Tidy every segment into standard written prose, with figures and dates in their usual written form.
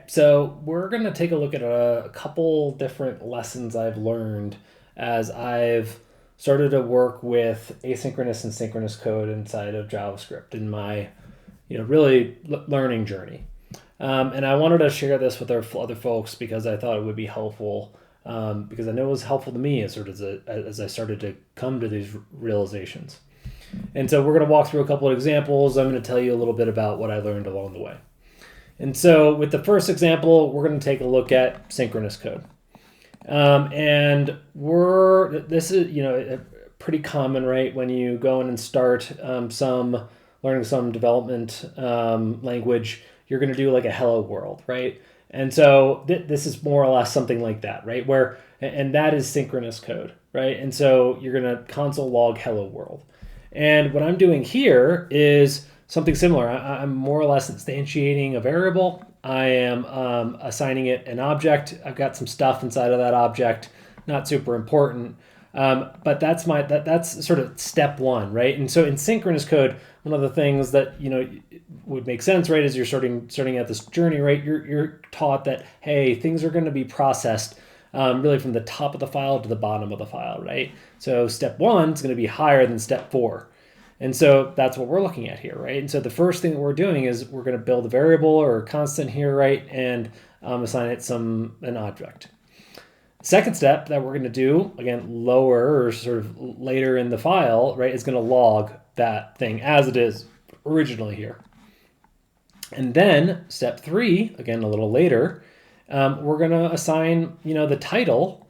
so we're going to take a look at a couple different lessons I've learned as I've started to work with asynchronous and synchronous code inside of JavaScript in my, really learning journey. And I wanted to share this with other folks because I thought it would be helpful, because I know it was helpful to me as I started to come to these realizations. And so we're going to walk through a couple of examples. I'm going to tell you a little bit about what I learned along the way. And so with the first example, we're going to take a look at synchronous code. This is, pretty common, right? When you go in and start learning some development language, you're going to do like a hello world, right? And so this is more or less something like that, right? And that is synchronous code, right? And so you're going to console log hello world. And what I'm doing here is something similar. I'm more or less instantiating a variable. I am assigning it an object. I've got some stuff inside of that object, not super important. But that's sort of step one, right? And so in synchronous code, one of the things that would make sense, right, is you're starting at this journey, right? You're taught that, hey, things are going to be processed really from the top of the file to the bottom of the file, right? So step one is going to be higher than step 4. And so that's what we're looking at here, right? And so the first thing that we're doing is we're going to build a variable or a constant here, right? And assign it an object. Second step that we're going to do, again, lower or sort of later in the file, right, is going to log that thing as it is originally here. And then step 3, again, a little later, we're going to assign, the title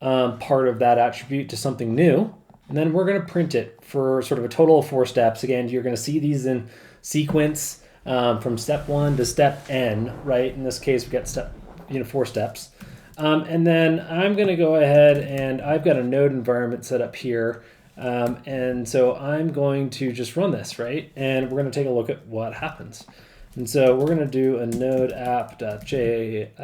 part of that attribute to something new. And then we're going to print it for sort of a total of 4 steps. Again, you're going to see these in sequence from step 1 to step n, right? In this case, we've got 4 steps. And then I'm going to go ahead and I've got a node environment set up here. And so I'm going to just run this, right? And we're going to take a look at what happens. And so we're going to do a node app.js.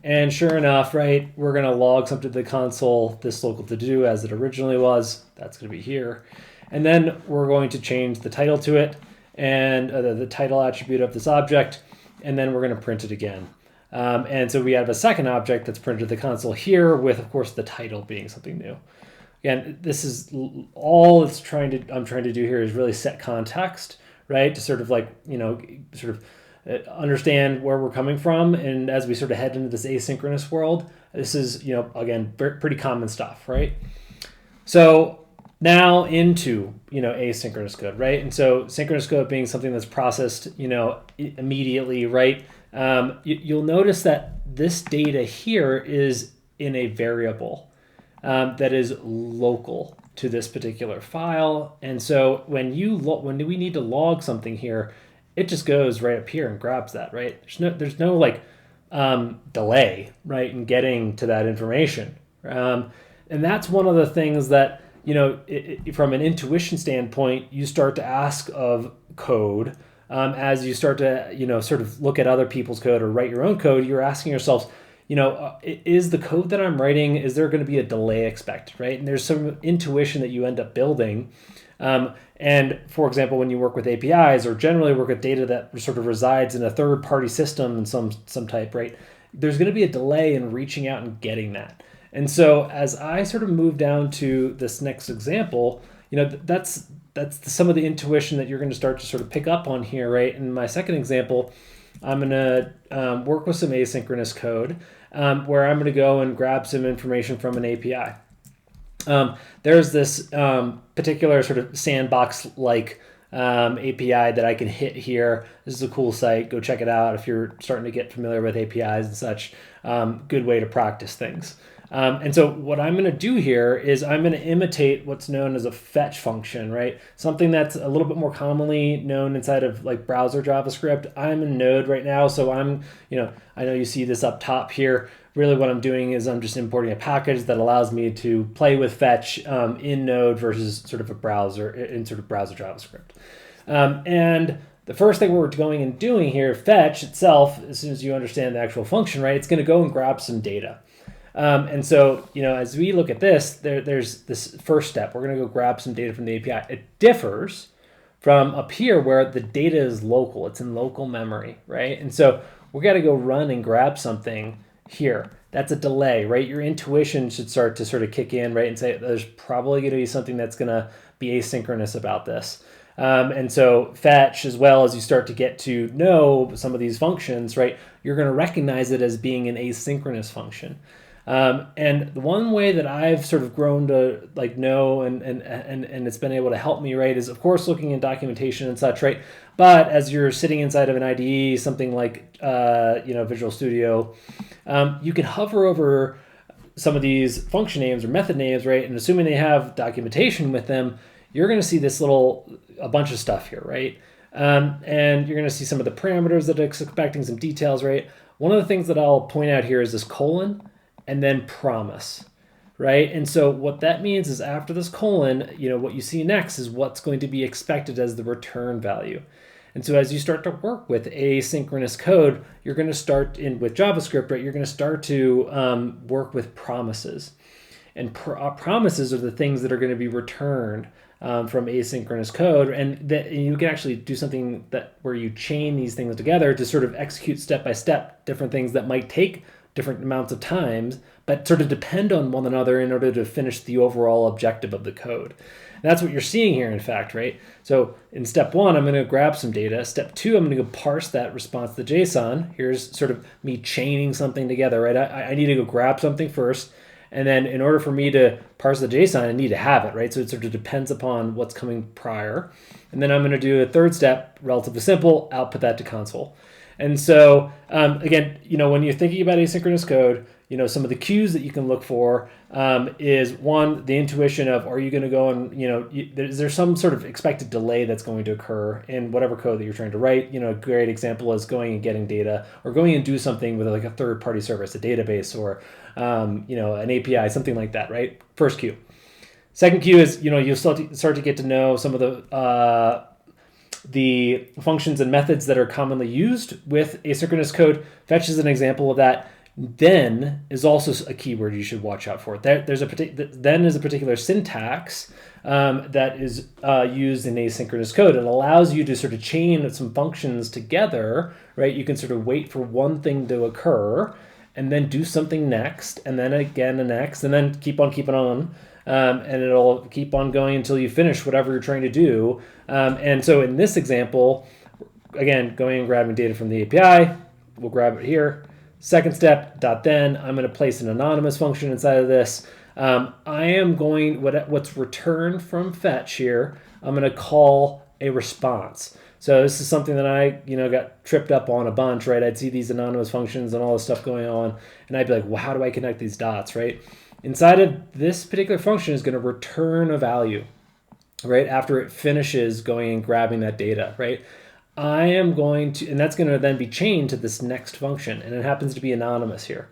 And sure enough, right, we're going to log something to the console, this local to-do as it originally was. That's going to be here. And then we're going to change the title to it and the title attribute of this object. And then we're going to print it again. And so we have a second object that's printed to the console here with, of course, the title being something new. Again, this is all I'm trying to do here is really set context, right? To sort of understand where we're coming from. And as we sort of head into this asynchronous world, this is, again, pretty common stuff, right? So now into, asynchronous code, right? And so synchronous code being something that's processed, immediately, right? You'll notice that this data here is in a variable that is local to this particular file. And so when we need to log something here, it just goes right up here and grabs that, right? There's no delay, right, in getting to that information. And that's one of the things that, from an intuition standpoint, you start to ask of code. As you start to, sort of look at other people's code or write your own code, you're asking yourselves, is the code that I'm writing, is there going to be a delay expected, right? And there's some intuition that you end up building. And for example, when you work with APIs or generally work with data that sort of resides in a third-party system in some type, right? There's going to be a delay in reaching out and getting that. And so as I sort of move down to this next example, that's some of the intuition that you're going to start to sort of pick up on here, right? In my second example, I'm going to work with some asynchronous code where I'm going to go and grab some information from an API. There's this particular sort of sandbox-like API that I can hit here. This is a cool site. Go check it out if you're starting to get familiar with APIs and such. Good way to practice things. And so what I'm going to do here is I'm going to imitate what's known as a fetch function, right? Something that's a little bit more commonly known inside of like browser JavaScript. I'm in Node right now, so I know you see this up top here. Really what I'm doing is I'm just importing a package that allows me to play with fetch in Node versus sort of browser JavaScript. And the first thing we're going and doing here, fetch itself, as soon as you understand the actual function, right, it's going to go and grab some data. And so, as we look at this, there's this first step. We're going to go grab some data from the API. It differs from up here where the data is local. It's in local memory, right? And so we got to go run and grab something here. That's a delay, right? Your intuition should start to sort of kick in, right? And say there's probably going to be something that's going to be asynchronous about this. And so fetch, as well as you start to get to know some of these functions, right, you're going to recognize it as being an asynchronous function. And the one way that I've sort of grown to like know and it's been able to help me, right, is of course looking in documentation and such, right? But as you're sitting inside of an IDE, something like Visual Studio, you can hover over some of these function names or method names, right? And assuming they have documentation with them, you're going to see a bunch of stuff here, right? And you're going to see some of the parameters that are expecting some details, right? One of the things that I'll point out here is this colon and then promise, right? And so what that means is after this colon, what you see next is what's going to be expected as the return value. And so as you start to work with asynchronous code, you're going to start with JavaScript, right? You're going to start to work with promises. And promises are the things that are going to be returned from asynchronous code, and that you can actually do something where you chain these things together to sort of execute step by step different things that might take different amounts of times, but sort of depend on one another in order to finish the overall objective of the code. And that's what you're seeing here, in fact, right? So in step one, I'm going to grab some data. Step two, I'm going to go parse that response to JSON. Here's sort of me chaining something together, right? I need to go grab something first. And then in order for me to parse the JSON, I need to have it, right? So it sort of depends upon what's coming prior. And then I'm going to do a third step, relatively simple, output that to console. And so, again, when you're thinking about asynchronous code, some of the cues that you can look for is one, the intuition of, are you going to go and, there's some sort of expected delay that's going to occur in whatever code that you're trying to write. A great example is going and getting data or going and do something with like a third-party service, a database or, an API, something like that, right? First cue. Second cue is, you'll start to get to know some of the functions and methods that are commonly used with asynchronous code. Fetch is an example of that. Then is also a keyword you should watch out for. Then is a particular syntax that is used in asynchronous code. It allows you to sort of chain some functions together, right? You can sort of wait for one thing to occur and then do something next, and then again the next, and then keep on keeping on. And it'll keep on going until you finish whatever you're trying to do. And so in this example, again, going and grabbing data from the API, we'll grab it here. Second step, .then, I'm going to place an anonymous function inside of this. I am going, what's returned from fetch here, I'm going to call a response. So this is something that I, got tripped up on a bunch, right? I'd see these anonymous functions and all this stuff going on, and I'd be like, well, how do I connect these dots, right? Inside of this particular function is going to return a value, right? After it finishes going and grabbing that data, right? I am going to, and that's going to then be chained to this next function, and it happens to be anonymous here.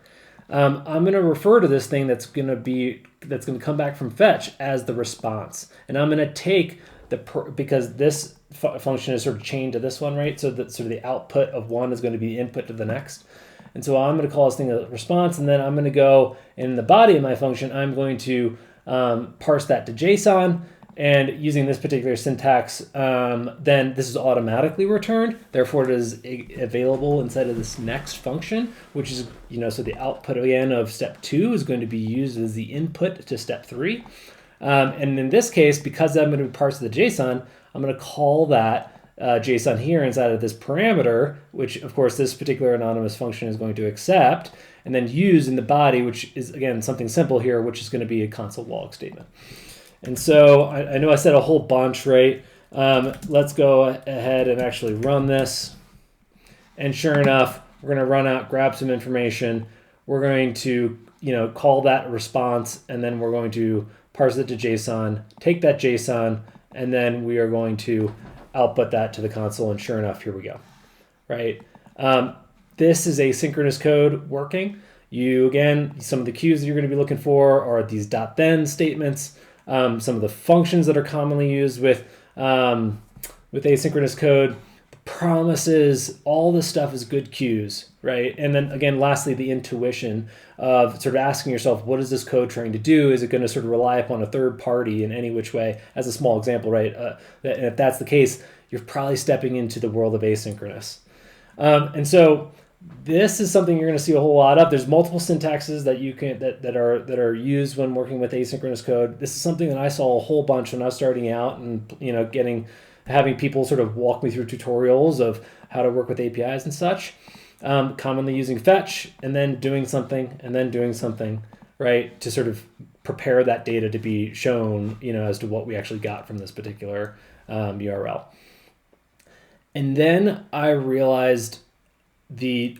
I'm going to refer to this thing that's going to come back from fetch as the response, and I'm going to take because this function is sort of chained to this one, right? So that sort of the output of one is going to be the input to the next. And so I'm going to call this thing a response, and then I'm going to go in the body of my function, I'm going to parse that to JSON, and using this particular syntax, then this is automatically returned. Therefore, it is available inside of this next function, which is, so the output again of step 2 is going to be used as the input to step 3. And in this case, because I'm going to parse the JSON, I'm going to call that JSON here inside of this parameter, which of course this particular anonymous function is going to accept, and then use in the body, which is again something simple here, which is going to be a console log statement. And so I know I said a whole bunch, right? Let's go ahead and actually run this. And sure enough, we're going to run out, grab some information. We're going to call that response, and then we're going to parse it to JSON, take that JSON, and then we are going to output that to the console, and sure enough, here we go, right? This is asynchronous code working. Again, some of the cues that you're going to be looking for are these .then statements, some of the functions that are commonly used with asynchronous code, the promises, all this stuff is good cues, right? And then again, lastly, the intuition of sort of asking yourself, what is this code trying to do? Is it going to sort of rely upon a third party in any which way? As a small example, right? And if that's the case, you're probably stepping into the world of asynchronous. And so this is something you're going to see a whole lot of. There's multiple syntaxes that you can that are used when working with asynchronous code. This is something that I saw a whole bunch when I was starting out, and having people sort of walk me through tutorials of how to work with APIs and such. Commonly using fetch and then doing something and then doing something, right, to sort of prepare that data to be shown, as to what we actually got from this particular URL. And then I realized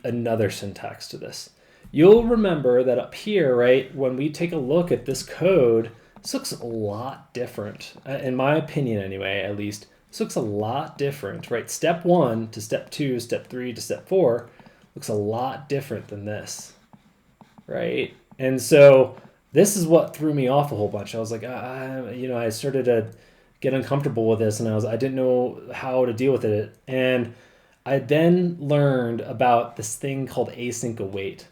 another syntax to this. You'll remember that up here, right, when we take a look at this code, this looks a lot different. In my opinion anyway, at least, this looks a lot different, right? Step 1 to step 2, step 3 to step 4 looks a lot different than this, right? And so this is what threw me off a whole bunch. I was like, I started to get uncomfortable with this, and I didn't know how to deal with it. And I then learned about this thing called async await.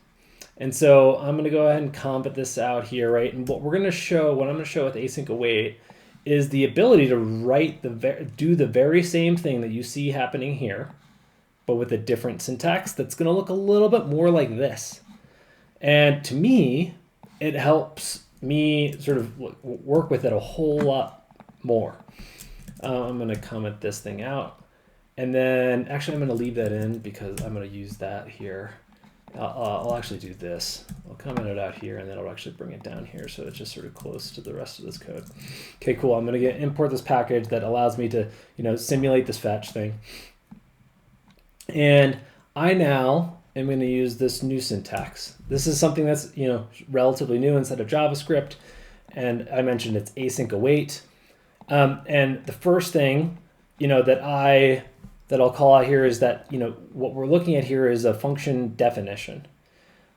And so I'm going to go ahead and comment this out here, right? And what I'm going to show with async await is the ability to do the very same thing that you see happening here, but with a different syntax that's going to look a little bit more like this. And to me, it helps me sort of work with it a whole lot more. I'm going to comment this thing out. And then actually I'm going to leave that in because I'm going to use that here. I'll actually do this. I'll comment it out here, and then I'll actually bring it down here so it's just sort of close to the rest of this code. Okay, cool. I'm going to import this package that allows me to simulate this fetch thing. And I now am going to use this new syntax. This is something that's relatively new inside of JavaScript, and I mentioned it's async await. And the first thing that I'll call out here is that what we're looking at here is a function definition,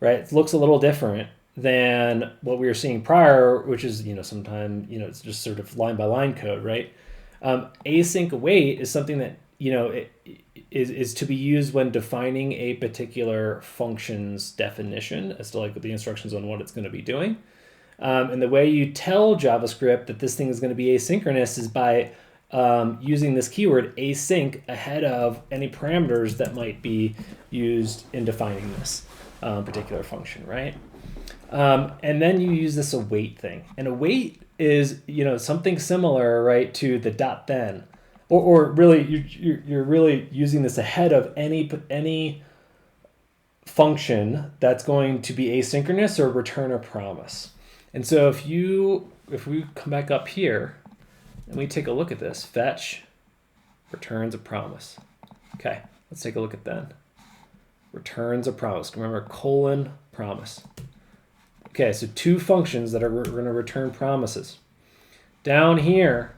right? It looks a little different than what we were seeing prior, which is sometimes it's just sort of line by line code, right? Async await is something that it is to be used when defining a particular function's definition as to the instructions on what it's going to be doing. And the way you tell JavaScript that this thing is going to be asynchronous is by using this keyword async ahead of any parameters that might be used in defining this particular function, right? And then you use this await thing. And await is something similar, right, to the .then. Or really, you're really using this ahead of any function that's going to be asynchronous or return a promise. And so if we come back up here and we take a look at this, fetch returns a promise. Okay, let's take a look at then. Returns a promise. Remember, promise. Okay, so two functions that are going to return promises. Down here,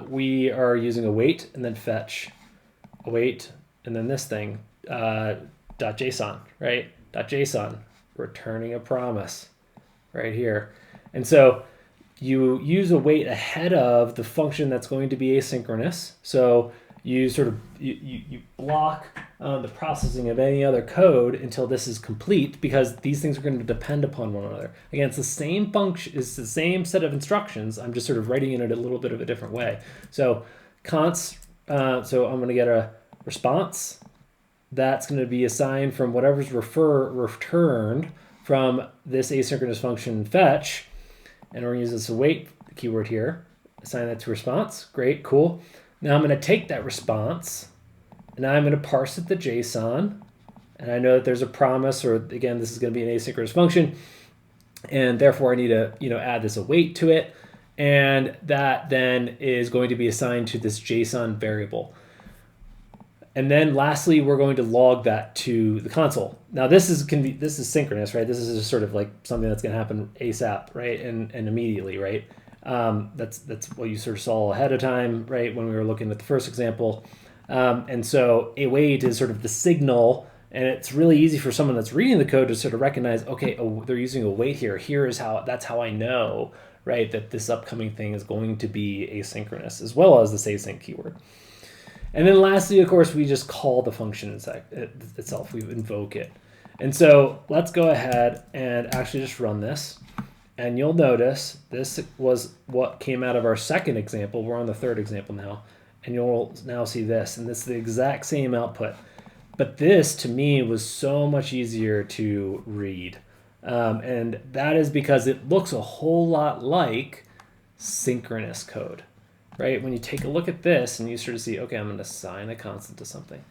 we are using await and then fetch, await, and then this thing, .json, right? .json, returning a promise right here. And so you use await ahead of the function that's going to be asynchronous. So you sort of you block the processing of any other code until this is complete, because these things are going to depend upon one another. Again, it's the same function, it's the same set of instructions. I'm just sort of writing it in a little bit of a different way. So so I'm going to get a response that's going to be assigned from whatever's returned from this asynchronous function fetch, and we're going to use this await keyword here, assign that to response. Great, cool. Now I'm going to take that response and I'm going to parse it to JSON, and I know that there's a promise, or again, this is going to be an asynchronous function, and therefore I need to add this await to it, and that then is going to be assigned to this JSON variable. And then lastly, we're going to log that to the console. Now this is synchronous, right? This is just sort of like something that's going to happen ASAP, right? And immediately, right? That's what you sort of saw ahead of time, right? When we were looking at the first example. And so await is sort of the signal, and it's really easy for someone that's reading the code to sort of recognize, okay, they're using await here. That's how I know, right, that this upcoming thing is going to be asynchronous, as well as this async keyword. And then lastly, of course, we just call the function itself. We invoke it. And so let's go ahead and actually just run this. And you'll notice this was what came out of our second example. We're on the third example now. And you'll now see this. And this is the exact same output. But this, to me, was so much easier to read. And that is because it looks a whole lot like synchronous code, right? When you take a look at this and you sort of see, okay, I'm going to assign a constant to something.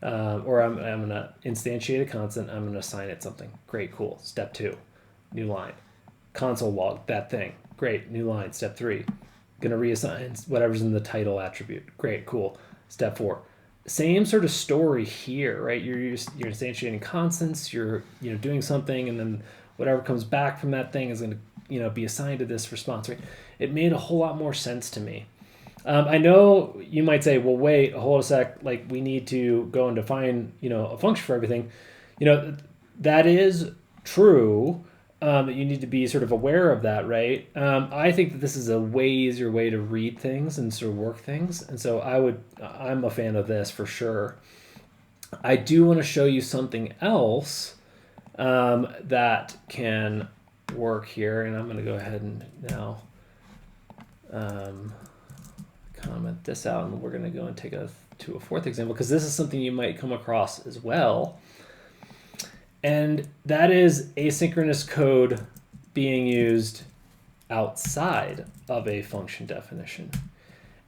Or I'm going to instantiate a constant. I'm going to assign it something. Great, cool. Step 2, new line. Console log, that thing. Great, new line. Step 3, going to reassign whatever's in the title attribute. Great, cool. Step 4. Same sort of story here, right? You're instantiating constants, you're doing something, and then whatever comes back from that thing is going to be assigned to this response, right? It made a whole lot more sense to me. I know you might say, well, wait, hold a sec, like we need to go and define a function for everything. That is true. That you need to be sort of aware of that, right? I think that this is a way easier way to read things and sort of work things, and so I'm a fan of this for sure. I do want to show you something else that can work here, and I'm going to go ahead and now comment this out, and we're going to go and take to a fourth example, because this is something you might come across as well. And that is asynchronous code being used outside of a function definition.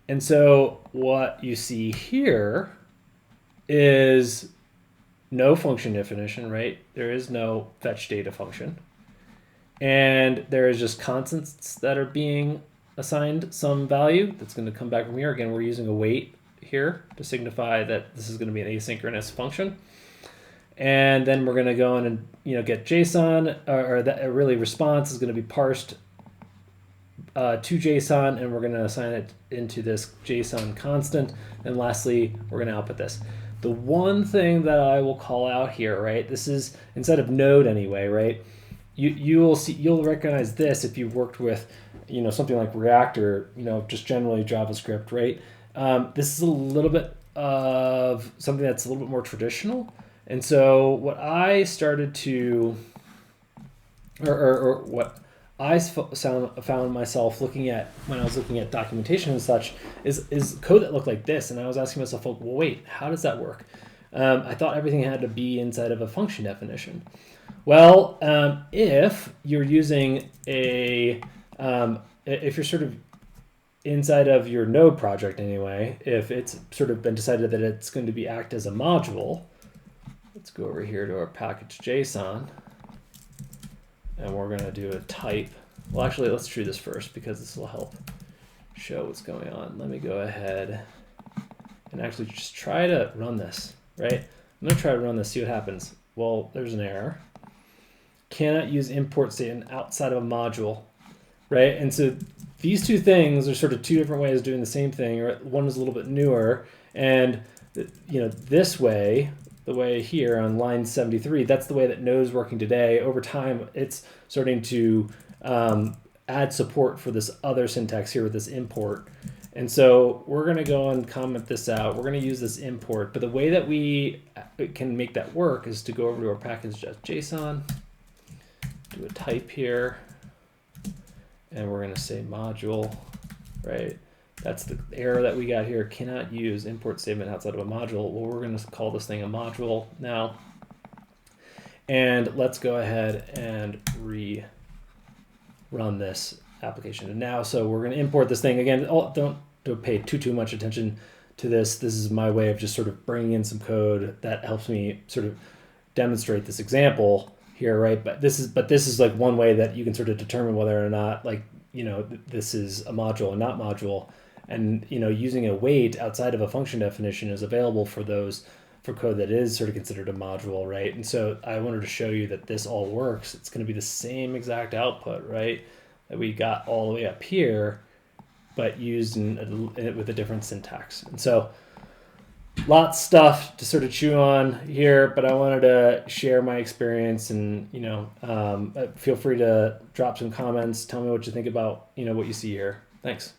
And so what you see here is no function definition, right? There is no fetch data function. And there is just constants that are being assigned some value that's going to come back from here. Again, we're using a wait here to signify that this is going to be an asynchronous function. And then we're going to go in and get JSON, or that really response is going to be parsed to JSON, and we're going to assign it into this JSON constant. And lastly, we're going to output this. The one thing that I will call out here, right? This is instead of node anyway, right? You'll recognize this if you've worked with something like React or just generally JavaScript, right? This is a little bit of something that's a little bit more traditional. And so what I started to, or what I found myself looking at when I was looking at documentation and such is code that looked like this. And I was asking myself, well, wait, how does that work? I thought everything had to be inside of a function definition. Well, if you're using if you're sort of inside of your node project anyway, if it's sort of been decided that it's going to act as a module, let's go over here to our package JSON, and we're going to do a type. Well, actually, let's do this first because this will help show what's going on. Let me go ahead and actually just try to run this, right? I'm going to try to run this, see what happens. Well, there's an error. Cannot use import statement outside of a module, right? And so these two things are sort of two different ways of doing the same thing, or one is a little bit newer. And this way, the way here on line 73, that's the way that Node's working today. Over time, it's starting to add support for this other syntax here with this import. And so we're going to go and comment this out. We're going to use this import. But the way that we can make that work is to go over to our package.json, do a type here, and we're going to say module, right? That's the error that we got here. Cannot use import statement outside of a module. Well, we're going to call this thing a module now. And let's go ahead and rerun this application. And now, so we're going to import this thing. Again, don't pay too much attention to this. This is my way of just sort of bringing in some code that helps me sort of demonstrate this example here, right? But this is like one way that you can sort of determine whether or not this is a module and not module. And using a wait outside of a function definition is available for code that is sort of considered a module, right? And so I wanted to show you that this all works. It's going to be the same exact output, right, that we got all the way up here, but used with a different syntax. And so lots of stuff to sort of chew on here, but I wanted to share my experience, and feel free to drop some comments. Tell me what you think about what you see here. Thanks.